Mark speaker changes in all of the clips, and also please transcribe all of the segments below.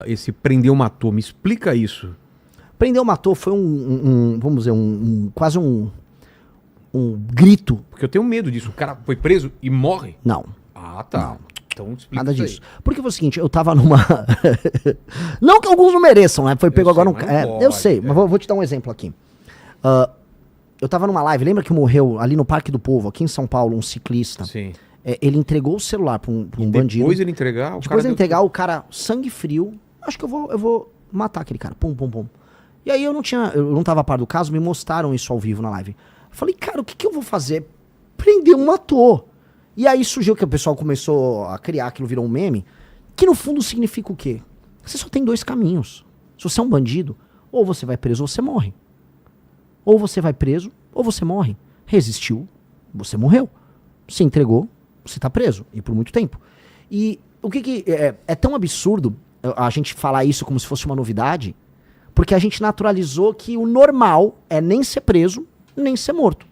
Speaker 1: esse prendeu, matou? Me explica isso.
Speaker 2: Prendeu, matou foi vamos dizer, quase um grito.
Speaker 1: Porque eu tenho medo disso. O cara foi preso e morre?
Speaker 2: Não.
Speaker 1: Ah, tá.
Speaker 2: Não.
Speaker 1: Então explica
Speaker 2: Nada
Speaker 1: isso
Speaker 2: disso. Porque foi o seguinte, eu tava numa... Não que alguns não mereçam, né? Foi pego agora um... eu sei, mas vou te dar um exemplo aqui. Eu tava numa live, lembra que morreu ali no Parque do Povo, aqui em São Paulo, um ciclista?
Speaker 1: Sim.
Speaker 2: Ele entregou o celular pra um bandido.
Speaker 1: Depois ele entregar,
Speaker 2: o cara, sangue frio, acho que eu vou matar aquele cara. Pum, pum, pum. E aí eu não tava a par do caso, me mostraram isso ao vivo na live. Eu falei, cara, o que eu vou fazer? Prender matou. E aí surgiu que o pessoal começou a criar, aquilo virou um meme, que no fundo significa o quê? Você só tem dois caminhos. Se você é um bandido, ou você vai preso ou você morre. Ou você vai preso ou você morre. Resistiu, você morreu. Se entregou, você tá preso. E por muito tempo. E o que é tão absurdo a gente falar isso como se fosse uma novidade, porque a gente naturalizou que o normal é nem ser preso, nem ser morto.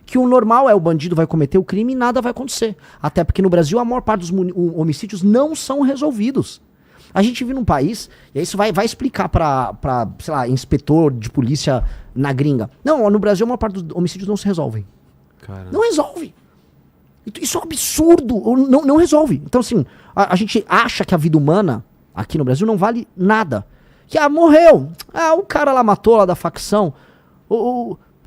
Speaker 2: Que o normal é o bandido vai cometer o crime e nada vai acontecer. Até porque no Brasil a maior parte dos homicídios não são resolvidos. A gente vive num país, e isso vai explicar pra, sei lá, inspetor de polícia na gringa. Não, no Brasil a maior parte dos homicídios não se resolvem.
Speaker 1: Caramba.
Speaker 2: Não resolve. Isso é um absurdo. Não resolve. Então assim, a gente acha que a vida humana aqui no Brasil não vale nada. Que morreu. O cara lá matou lá da facção.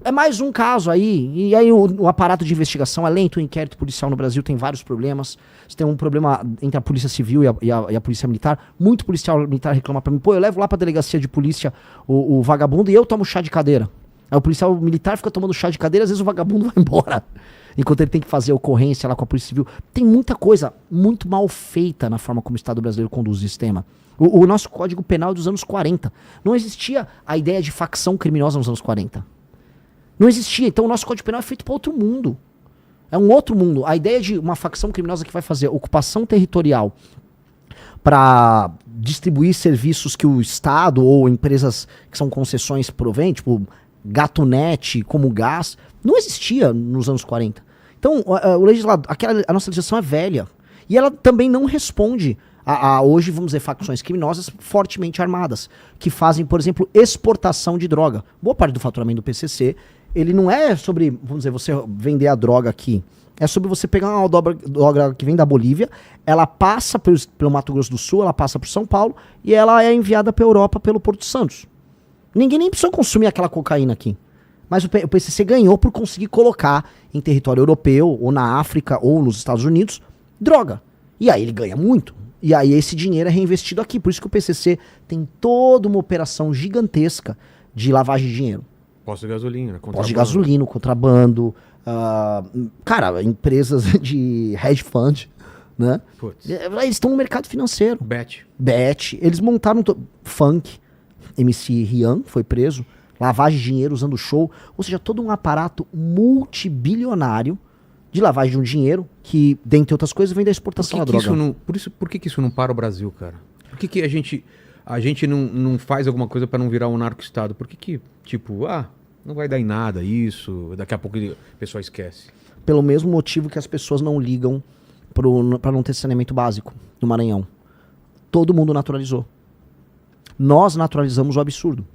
Speaker 2: É mais um caso aí, e aí o aparato de investigação é lento, o inquérito policial no Brasil tem vários problemas. Você tem um problema entre a polícia civil e a polícia militar. Muito policial militar reclama pra mim, eu levo lá pra delegacia de polícia o vagabundo e eu tomo chá de cadeira. Aí o policial militar fica tomando chá de cadeira, às vezes o vagabundo vai embora. Enquanto ele tem que fazer ocorrência lá com a polícia civil. Tem muita coisa muito mal feita na forma como o Estado brasileiro conduz o sistema. O nosso Código Penal é dos anos 40. Não existia a ideia de facção criminosa nos anos 40. Não existia. Então o nosso Código Penal é feito para outro mundo. É um outro mundo. A ideia de uma facção criminosa que vai fazer ocupação territorial para distribuir serviços que o Estado ou empresas que são concessões provém, tipo Gatunete, como gás, não existia nos anos 40. Então a nossa legislação é velha. E ela também não responde a hoje, vamos dizer, facções criminosas fortemente armadas, que fazem, por exemplo, exportação de droga. Boa parte do faturamento do PCC, ele não é sobre, vamos dizer, você vender a droga aqui. É sobre você pegar uma droga que vem da Bolívia, ela passa pelo Mato Grosso do Sul, ela passa por São Paulo, e ela é enviada para a Europa pelo Porto Santos. Ninguém nem precisou consumir aquela cocaína aqui. Mas o PCC ganhou por conseguir colocar em território europeu, ou na África, ou nos Estados Unidos, droga. E aí ele ganha muito. E aí esse dinheiro é reinvestido aqui. Por isso que o PCC tem toda uma operação gigantesca de lavagem de dinheiro.
Speaker 1: Posto de gasolina, contrabando.
Speaker 2: Posto de gasolina, contrabando. Cara, empresas de hedge fund, né?
Speaker 1: Putz.
Speaker 2: Eles estão no mercado financeiro.
Speaker 1: Bet.
Speaker 2: Eles montaram funk. MC Rian foi preso. Lavagem de dinheiro usando show. Ou seja, todo um aparato multibilionário de lavagem de um dinheiro que, dentre outras coisas, vem da exportação da droga.
Speaker 1: Por que isso não para o Brasil, cara? Por que a gente não faz alguma coisa para não virar um narco-estado? Por que, tipo, não vai dar em nada isso, daqui a pouco o pessoal esquece?
Speaker 2: Pelo mesmo motivo que as pessoas não ligam para não ter saneamento básico no Maranhão. Todo mundo naturalizou. Nós naturalizamos o absurdo.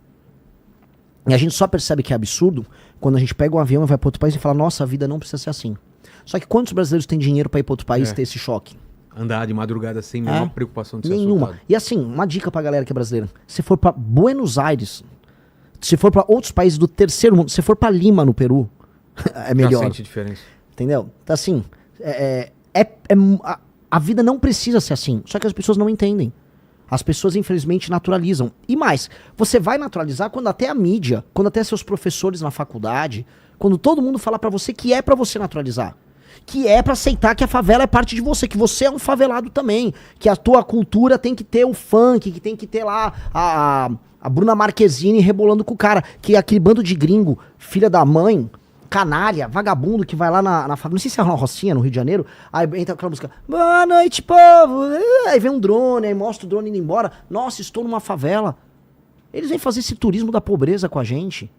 Speaker 2: E a gente só percebe que é absurdo quando a gente pega um avião e vai para outro país e fala, nossa, a vida não precisa ser assim. Só que quantos brasileiros têm dinheiro para ir para outro país e ter esse choque?
Speaker 1: Andar de madrugada sem nenhuma preocupação de ser
Speaker 2: nenhuma.
Speaker 1: assaltado.
Speaker 2: E assim, uma dica pra galera que é brasileira. Se for pra Buenos Aires, se for pra outros países do terceiro mundo, se for pra Lima, no Peru, é melhor.
Speaker 1: Já sente diferença.
Speaker 2: Entendeu? Então assim, a vida não precisa ser assim. Só que as pessoas não entendem. As pessoas, infelizmente, naturalizam. E mais, você vai naturalizar quando até a mídia, quando até seus professores na faculdade, quando todo mundo fala pra você que é pra você naturalizar. Que é pra aceitar que a favela é parte de você, que você é um favelado também, que a tua cultura tem que ter o funk, que tem que ter lá a Bruna Marquezine rebolando com o cara, que é aquele bando de gringo, filha da mãe, canalha, vagabundo, que vai lá na favela, não sei se é uma Rocinha no Rio de Janeiro, aí entra aquela música, boa noite, povo, aí vem um drone, aí mostra o drone indo embora, nossa, estou numa favela. Eles vêm fazer esse turismo da pobreza com a gente,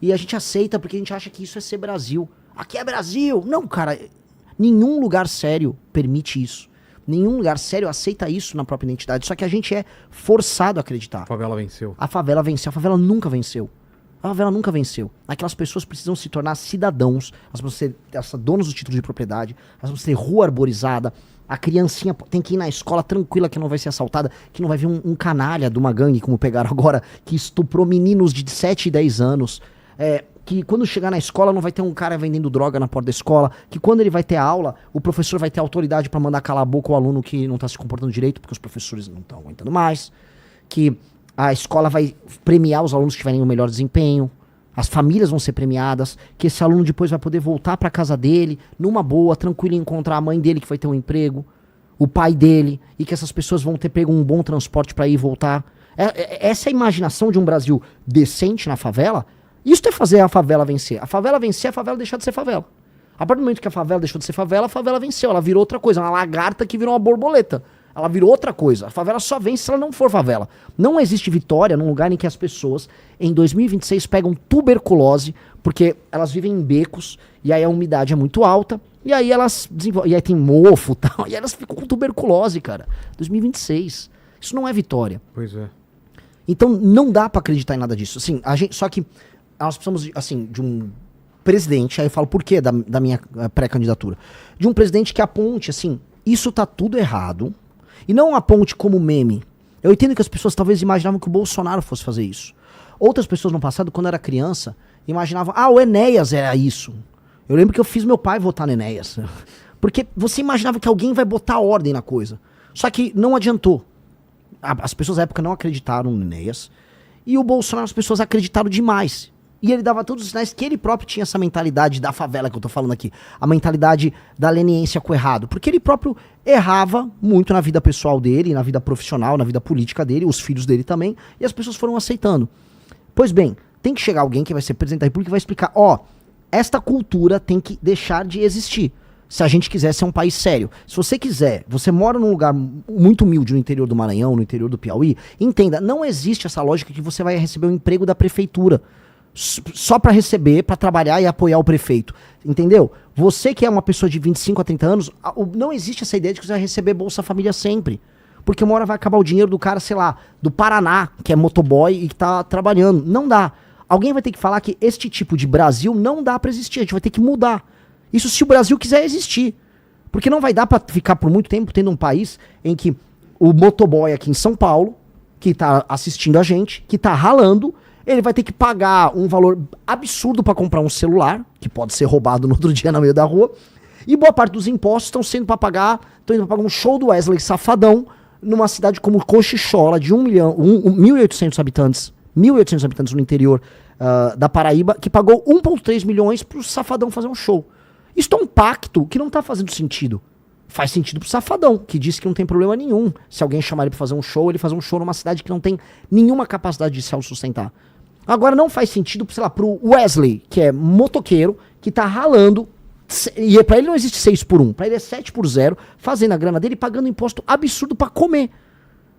Speaker 2: e a gente aceita porque a gente acha que isso é ser Brasil. Aqui é Brasil. Não, cara, nenhum lugar sério permite isso. Nenhum lugar sério aceita isso na própria identidade. Só que a gente é forçado a acreditar.
Speaker 1: A favela venceu.
Speaker 2: A favela venceu. A favela nunca venceu. A favela nunca venceu. Aquelas pessoas precisam se tornar cidadãos. Elas precisam ser donos do título de propriedade. Elas precisam ter rua arborizada. A criancinha tem que ir na escola tranquila, que não vai ser assaltada, que não vai ver um canalha de uma gangue, como pegaram agora, que estuprou meninos de 7 e 10 anos. Que quando chegar na escola não vai ter um cara vendendo droga na porta da escola, que quando ele vai ter aula, o professor vai ter autoridade pra mandar calar a boca o aluno que não tá se comportando direito, porque os professores não estão aguentando mais, que a escola vai premiar os alunos que tiverem o melhor desempenho, as famílias vão ser premiadas, que esse aluno depois vai poder voltar pra casa dele, numa boa, tranquilo, e encontrar a mãe dele que vai ter um emprego, o pai dele, e que essas pessoas vão ter pego um bom transporte pra ir e voltar. Essa é a imaginação de um Brasil decente na favela. Isso é fazer a favela vencer. A favela vencer, a favela deixar de ser favela. A partir do momento que a favela deixou de ser favela, a favela venceu. Ela virou outra coisa, uma lagarta que virou uma borboleta. Ela virou outra coisa. A favela só vence se ela não for favela. Não existe vitória num lugar em que as pessoas, em 2026, pegam tuberculose, porque elas vivem em becos, e aí a umidade é muito alta, e aí elas desenvolvem, e aí tem mofo e tal, e elas ficam com tuberculose, cara. 2026. Isso não é vitória.
Speaker 1: Pois é.
Speaker 2: Então não dá pra acreditar em nada disso. Assim, só que nós precisamos, assim, de um presidente, aí eu falo por quê da minha pré-candidatura, de um presidente que aponte, assim, isso tá tudo errado, e não aponte como meme. Eu entendo que as pessoas talvez imaginavam que o Bolsonaro fosse fazer isso. Outras pessoas no passado, quando era criança, imaginavam, o Enéas era isso. Eu lembro que eu fiz meu pai votar no Enéas. Porque você imaginava que alguém vai botar ordem na coisa. Só que não adiantou. As pessoas na época não acreditaram no Enéas, e o Bolsonaro, as pessoas acreditaram demais. E ele dava todos os sinais que ele próprio tinha essa mentalidade da favela que eu tô falando aqui. A mentalidade da leniência com o errado. Porque ele próprio errava muito na vida pessoal dele, na vida profissional, na vida política dele, os filhos dele também, e as pessoas foram aceitando. Pois bem, tem que chegar alguém que vai ser presidente da República e vai explicar, esta cultura tem que deixar de existir. Se a gente quiser ser um país sério. Se você quiser, você mora num lugar muito humilde no interior do Maranhão, no interior do Piauí, entenda, não existe essa lógica que você vai receber um emprego da prefeitura só pra receber, pra trabalhar e apoiar o prefeito. Entendeu? Você que é uma pessoa de 25 a 30 anos, não existe essa ideia de que você vai receber Bolsa Família sempre. Porque uma hora vai acabar o dinheiro do cara, sei lá, do Paraná, que é motoboy e que tá trabalhando. Não dá. Alguém vai ter que falar que este tipo de Brasil não dá pra existir. A gente vai ter que mudar. Isso se o Brasil quiser existir. Porque não vai dar pra ficar por muito tempo tendo um país em que o motoboy aqui em São Paulo, que tá assistindo a gente, que tá ralando, ele vai ter que pagar um valor absurdo pra comprar um celular, que pode ser roubado no outro dia no meio da rua, e boa parte dos impostos estão sendo pra pagar, estão indo pra pagar um show do Wesley Safadão, numa cidade como Cochichola, de 1.800 habitantes, 1.800 habitantes no interior da Paraíba, que pagou 1,3 milhões pro Safadão fazer um show. Isso é um pacto que não tá fazendo sentido. Faz sentido pro Safadão, que disse que não tem problema nenhum. Se alguém chamar ele pra fazer um show, ele faz um show numa cidade que não tem nenhuma capacidade de se autossustentar. Agora não faz sentido, sei lá, pro Wesley, que é motoqueiro, que tá ralando, e pra ele não existe 6 por 1, pra ele é 7 por 0, fazendo a grana dele e pagando imposto absurdo pra comer.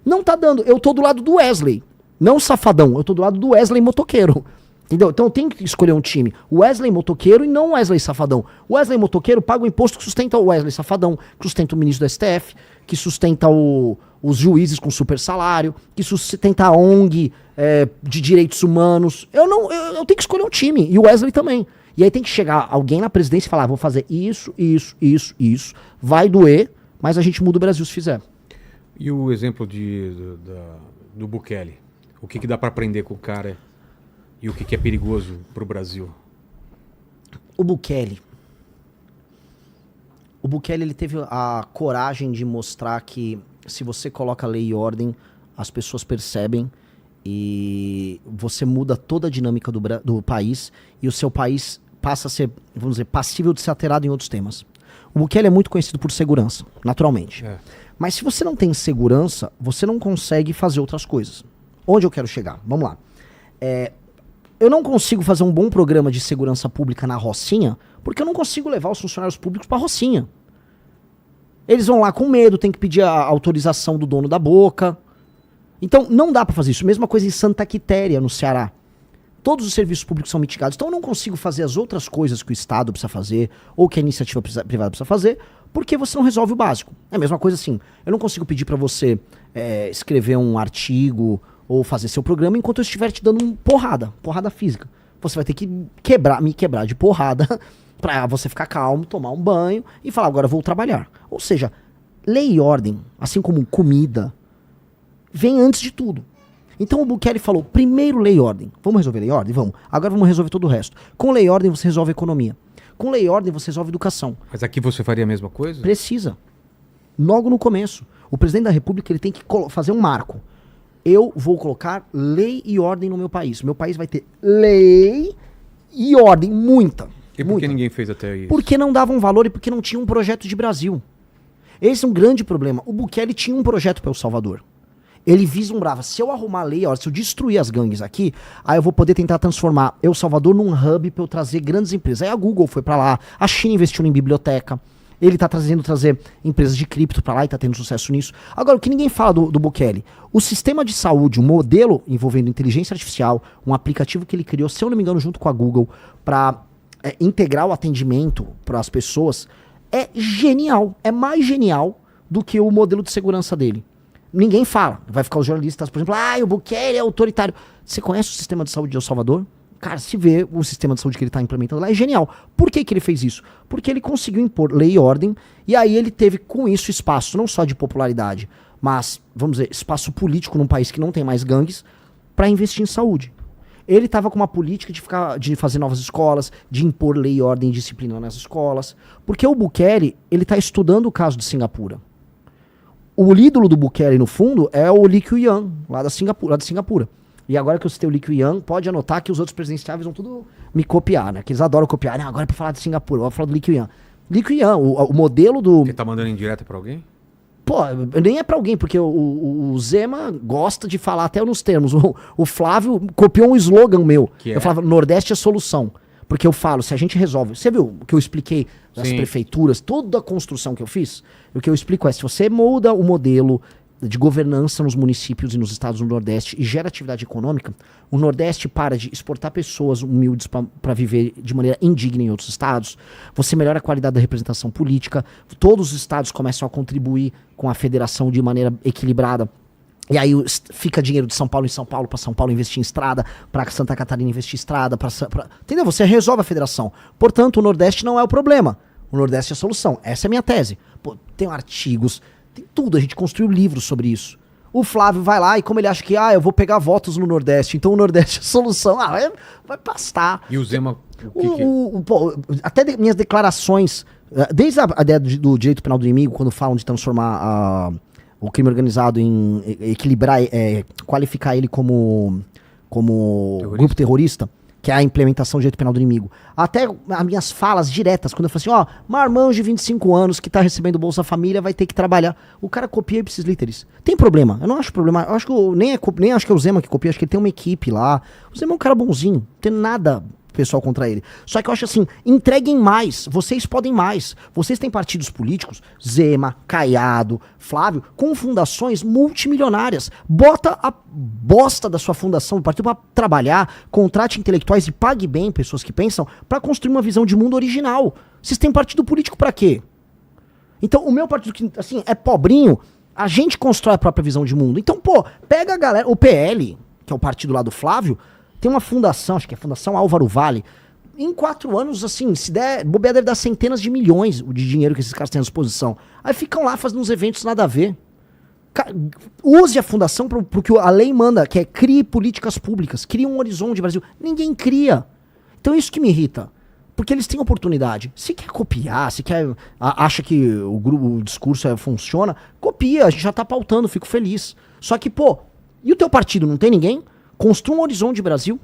Speaker 2: Não tá dando. Eu tô do lado do Wesley, não Safadão, eu tô do lado do Wesley motoqueiro. Entendeu? Então eu tenho que escolher um time. Wesley motoqueiro e não Wesley Safadão. O Wesley motoqueiro paga o imposto que sustenta o Wesley Safadão, que sustenta o ministro do STF, que sustenta os juízes com super salário, que sustenta a ONG de direitos humanos. Eu tenho que escolher um time. E o Wesley também. E aí tem que chegar alguém na presidência e falar, vou fazer isso. Vai doer, mas a gente muda o Brasil se fizer.
Speaker 1: E o exemplo do Bukele? O que dá pra aprender com o cara? E o que é perigoso pro Brasil?
Speaker 2: O Bukele, ele teve a coragem de mostrar que se você coloca lei e ordem, as pessoas percebem e você muda toda a dinâmica do país e o seu país passa a ser, vamos dizer, passível de ser alterado em outros temas. O Bukele é muito conhecido por segurança, naturalmente. Mas se você não tem segurança, você não consegue fazer outras coisas. Onde eu quero chegar? Vamos lá. Eu não consigo fazer um bom programa de segurança pública na Rocinha, porque eu não consigo levar os funcionários públicos pra Rocinha. Eles vão lá com medo, tem que pedir a autorização do dono da boca. Então, não dá pra fazer isso. Mesma coisa em Santa Quitéria, no Ceará. todos os serviços públicos são mitigados. Então eu não consigo fazer as outras coisas que o Estado precisa fazer, ou que a iniciativa privada precisa fazer, porque você não resolve o básico. É a mesma coisa assim, eu não consigo pedir para você escrever um artigo ou fazer seu programa enquanto eu estiver te dando porrada física. Você vai ter que me quebrar de porrada pra você ficar calmo, tomar um banho e falar, agora eu vou trabalhar. Ou seja, lei e ordem, assim como comida, vem antes de tudo. Então o Bukele falou, primeiro lei e ordem. Vamos resolver lei e ordem? Vamos. Agora vamos resolver todo o resto. Com lei e ordem você resolve a economia. Com lei e ordem você resolve a educação.
Speaker 1: Mas aqui você faria a mesma coisa?
Speaker 2: Precisa. Logo no começo. O presidente da República ele tem que fazer um marco. Eu vou colocar lei e ordem no meu país. Meu país vai ter lei e ordem, muita.
Speaker 1: E por que ninguém fez até isso?
Speaker 2: Porque não davam valor e porque não tinha um projeto de Brasil. Esse é um grande problema. O Bukele tinha um projeto para El Salvador. Ele vislumbrava, se eu arrumar a lei, se eu destruir as gangues aqui, aí eu vou poder tentar transformar El Salvador num hub para eu trazer grandes empresas. Aí a Google foi para lá, a China investiu em biblioteca, ele tá trazer empresas de cripto para lá e tá tendo sucesso nisso. Agora, o que ninguém fala do Bukele, o sistema de saúde, um modelo envolvendo inteligência artificial, um aplicativo que ele criou, se eu não me engano, junto com a Google, para integrar o atendimento para as pessoas, é genial, é mais genial do que o modelo de segurança dele. Ninguém fala. Vai ficar os jornalistas, por exemplo, o Bukele é autoritário. Você conhece o sistema de saúde de El Salvador? Cara, se vê o sistema de saúde que ele está implementando lá, é genial. Por que ele fez isso? Porque ele conseguiu impor lei e ordem, e aí ele teve com isso espaço, não só de popularidade, mas, vamos dizer, espaço político num país que não tem mais gangues, para investir em saúde. Ele estava com uma política de fazer novas escolas, de impor lei e ordem e disciplina nas escolas, porque o Bukele, ele está estudando o caso de Singapura. O ídolo do Bukele, no fundo, é o Lee Kuan, lá de Singapura. E agora que eu citei o Lee Kuan, pode anotar que os outros presidenciáveis vão tudo me copiar, né? Que eles adoram copiar. Não, agora é pra falar de Singapura, eu vou falar do Lee Kuan. Lee Kuan, o modelo do...
Speaker 1: Você tá mandando indireta pra alguém?
Speaker 2: Pô, nem é pra alguém, porque o Zema gosta de falar até nos termos. O Flávio copiou um slogan meu. Eu falava, Nordeste é solução. Porque eu falo, se a gente resolve... Você viu o que eu expliquei das prefeituras, toda a construção que eu fiz? O que eu explico é, se você muda o modelo de governança nos municípios e nos estados do Nordeste e gera atividade econômica, o Nordeste para de exportar pessoas humildes para viver de maneira indigna em outros estados, você melhora a qualidade da representação política, todos os estados começam a contribuir com a federação de maneira equilibrada. E aí fica dinheiro de São Paulo em São Paulo, para São Paulo investir em estrada, para Santa Catarina investir em estrada, entendeu? Você resolve a federação. Portanto, o Nordeste não é o problema. O Nordeste é a solução. Essa é a minha tese. Pô, tem artigos, tem tudo. A gente construiu livros sobre isso. O Flávio vai lá e como ele acha que, eu vou pegar votos no Nordeste, então o Nordeste é a solução. Vai pastar.
Speaker 1: E o Zema,
Speaker 2: até minhas declarações, desde a ideia do direito penal do inimigo, quando falam de transformar o crime organizado em equilibrar, qualificar ele como grupo terrorista, que é a implementação do direito penal do inimigo. Até as minhas falas diretas, quando eu falo assim, marmanjo de 25 anos que tá recebendo Bolsa Família vai ter que trabalhar. O cara copia ipsis literis. Tem problema? Eu não acho problema. Eu acho que nem acho que é o Zema que copia, acho que ele tem uma equipe lá. O Zema é um cara bonzinho, não tem nada pessoal contra ele. Só que eu acho assim, entreguem mais, vocês podem mais. Vocês têm partidos políticos, Zema, Caiado, Flávio, com fundações multimilionárias. Bota a bosta da sua fundação, do partido, pra trabalhar, contrate intelectuais e pague bem pessoas que pensam pra construir uma visão de mundo original. Vocês têm partido político pra quê? Então, o meu partido, que assim, é pobrinho, a gente constrói a própria visão de mundo. Então, pega a galera, o PL, que é o partido lá do Flávio, tem uma fundação, acho que é a Fundação Álvaro Vale. Em 4 anos, assim, se der, bobear deve dar centenas de milhões de dinheiro que esses caras têm à disposição. Aí ficam lá fazendo uns eventos nada a ver. Use a fundação pro que a lei manda, que é crie políticas públicas, crie um horizonte Brasil. Ninguém cria. Então é isso que me irrita. Porque eles têm oportunidade. Se quer copiar, se quer acha que o discurso funciona, copia, a gente já tá pautando, fico feliz. Só que, e o teu partido, não tem ninguém? Construa um horizonte Brasil.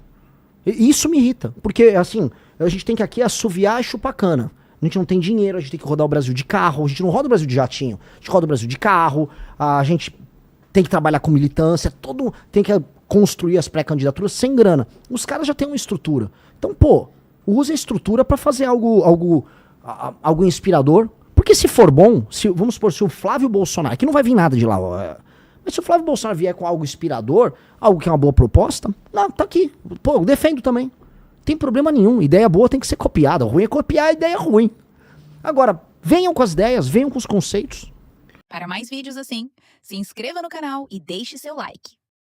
Speaker 2: Isso me irrita. Porque, assim, a gente tem que aqui assoviar e chupar cana. A gente não tem dinheiro, a gente tem que rodar o Brasil de carro. A gente não roda o Brasil de jatinho. A gente roda o Brasil de carro. A gente tem que trabalhar com militância. Tem que construir as pré-candidaturas sem grana. Os caras já têm uma estrutura. Então, use a estrutura pra fazer algo inspirador. Porque se for bom, vamos supor, se o Flávio Bolsonaro, que não vai vir nada de lá, Mas se o Flávio Bolsonaro vier com algo inspirador, algo que é uma boa proposta, não, tá aqui. Pô, eu defendo também. Não tem problema nenhum. Ideia boa tem que ser copiada. O ruim é copiar a ideia ruim. Agora, venham com as ideias, venham com os conceitos.
Speaker 3: Para mais vídeos assim, se inscreva no canal e deixe seu like.